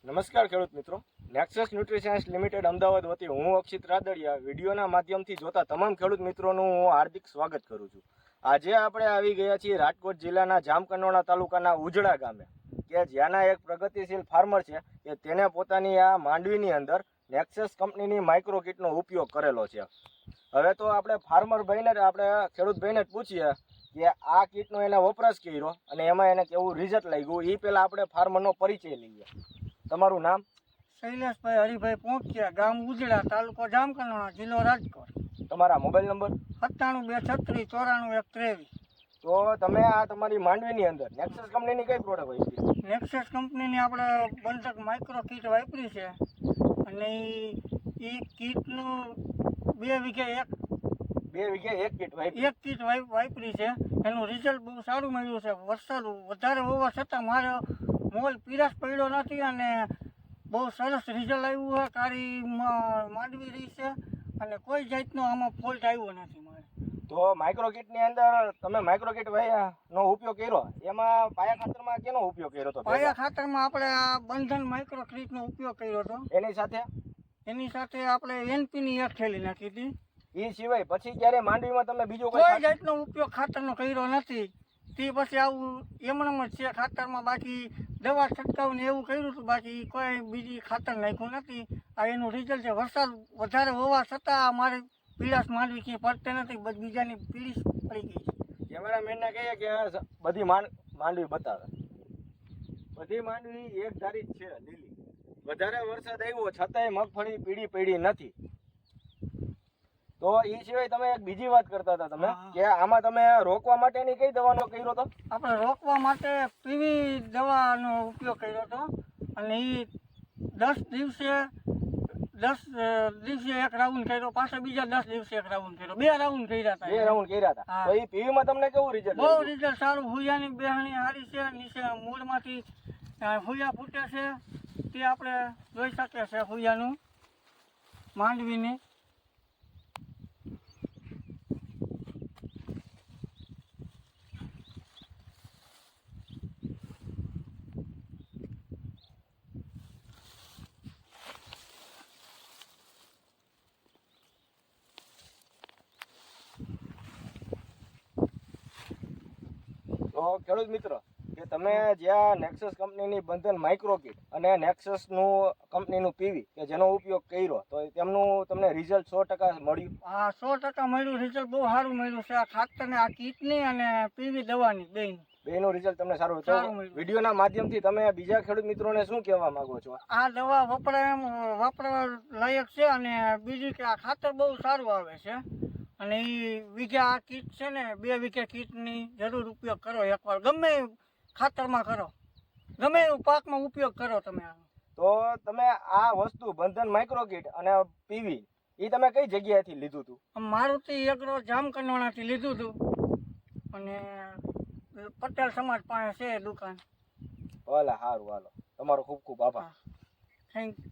નમસ્કાર ખેડૂત મિત્રો, નેક્સસ ન્યુટ્રિશન્સ લિમિટેડ અમદાવાદ વતી હું અક્ષિત રાદડિયા વિડીયોના માધ્યમથી જોતા તમામ ખેડૂત મિત્રોનું હું હાર્દિક સ્વાગત કરું છું. આજે આપણે આવી ગયા છીએ રાજકોટ જિલ્લાના જામકંડોરણા તાલુકાના ઉજળા ગામે, કે જ્યાંના એક પ્રગતિશીલ ફાર્મર છે કે તેને પોતાની આ માંડવીની અંદર નેક્સસ કંપનીની માઇક્રો કિટનો ઉપયોગ કરેલો છે. હવે તો આપણે ફાર્મર ભાઈને આપણે ખેડૂત ભાઈને જ પૂછીએ કે આ કિટનો એને વપરાશ કર્યો અને એમાં એને કેવું રિઝલ્ટ લાગ્યું. એ પહેલાં આપણે ફાર્મરનો પરિચય લઈએ. તમારું નામ? શૈલેષભાઈ હરિભાઈ પોંખિયા, ગામ ઉજળા, તાલુકો જામકંડોરણા, જિલ્લો રાજકોટ. તમારા મોબાઈલ નંબર? 97 236 94 123. તો તમે આ તમારી માંડવીની અંદર નેક્સસ કંપનીની કઈ પ્રોડક્ટ વાપરી? નેક્સસ કંપનીની આપણે બંધક માઇક્રો કીટ વાપરી છે અને એ કીટનું 2 વીઘે એક કીટ વાપરી છે. એનું રિઝલ્ટ બહુ સારું મળ્યું છે. વરસાદ વધારે હોવા છતાં મારો મોલ પીરાશ પડ્યો નથી અને બહુ સરસ રિઝલ્ટ આવ્યું છે. કાળી માંડવી રહી છે અને કોઈ જાતનો આમાં ફોલ્ટ આવ્યો નથી મારે. તો માઇક્રો કિટની અંદર તમે માઇક્રો કિટ નો ઉપયોગ કર્યો, એમાં પાયા ખાતરમાં કેનો ઉપયોગ કર્યો હતો? પાયા ખાતરમાં આપણે આ બંધન માઇક્રો કિટનો ઉપયોગ કર્યો હતો. એની સાથે આપણે એનપીની એક થેલી નાખી હતી. એ સિવાય પછી ક્યારે માંડવીમાં તમે બીજો કોઈ જાતનો ઉપયોગ ખાતરનો કર્યો નથી. તે પછી આવું એમણમ જ છે ખાતરમાં. બાકી દવા છંટકાવ ને એવું કર્યું હતું, બાકી કોઈ બીજી ખાતર નાખ્યું નથી. આ એનું રિઝલ્ટ છે. વરસાદ વધારે હોવા છતાં મારે પીળાશ માંડવી ક્યાંય પડતે નથી, બધી બીજાની પીળીશ પડી ગઈ છે. કેમેરામેનને કહીએ કે બધી માંડવી બતાવે. બધી માંડવી એક ધારી જ છે, લીલી. વધારે વરસાદ આવ્યો છતાંય મગફળી પીળી પડી નથી. તો એ સિવાય તમે એક બીજી વાત કરતા હતા તમે કે આમાં તમે રોકવા માટેની કઈ દવાનો કર્યો હતો? આપણે રોકવા માટે પીવી દવાનો ઉપયોગ કર્યો હતો અને એ 10 દિવસે એક રાઉન્ડ કર્યો, પાછા બીજા 10 દિવસે એક રાઉન્ડ કર્યો. 2 રાઉન્ડ કર્યા હતા. 2 રાઉન્ડ કર્યા હતા. તો એ પીવીમાં તમને કેવું રિઝલ્ટ? બહુ રિઝલ્ટ સારું. હુયાની બેહણી સારી છે. નીચે મૂળમાંથી હુયા ફૂટે છે, તે આપણે જોઈ શકીએ છીએ. હુયાનું માંડવીની તો ખેડૂત મિત્રો, કે તમે જ્યાં નેક્સસ કંપનીની બંધન માઇક્રો કિટ અને નેક્સસનું કંપનીનું પીવી કે જેનો ઉપયોગ કર્યો, તો તેમનું તમને રિઝલ્ટ 100% મળ્યું? હા, 100% મળ્યું. રિઝલ્ટ બહુ સારું મળ્યું છે. આ ખાતરને આ કીટની અને પીવી દવાની બેનું રિઝલ્ટ તમને સારું હતું. વિડીયોના માધ્યમથી તમે બીજા ખેડૂત મિત્રોને શું કહેવા માંગો છો? આ દવા વાપરવા લાયક છે અને બીજું કે આ ખાતર બહુ સારું આવે છે અને એ વીઘા આ કીટ છે ને 2 વીઘા કીટની જરૂર ઉપયોગ કરો. એકવાર ગમે ખાતરમાં કરો, ગમે એવું પાકમાં ઉપયોગ કરો તમે. તો તમે આ વસ્તુ બંધન માઇક્રો કિટ અને પીવી એ તમે કઈ જગ્યાએથી લીધું હતું? મારુતિ એગ્રો જામકંડોરણાથી લીધું હતું અને પટેલ સમાજ પાસે છે દુકાન. ભલે, સારું, હાલો. તમારો ખૂબ ખૂબ આભાર. Thank you.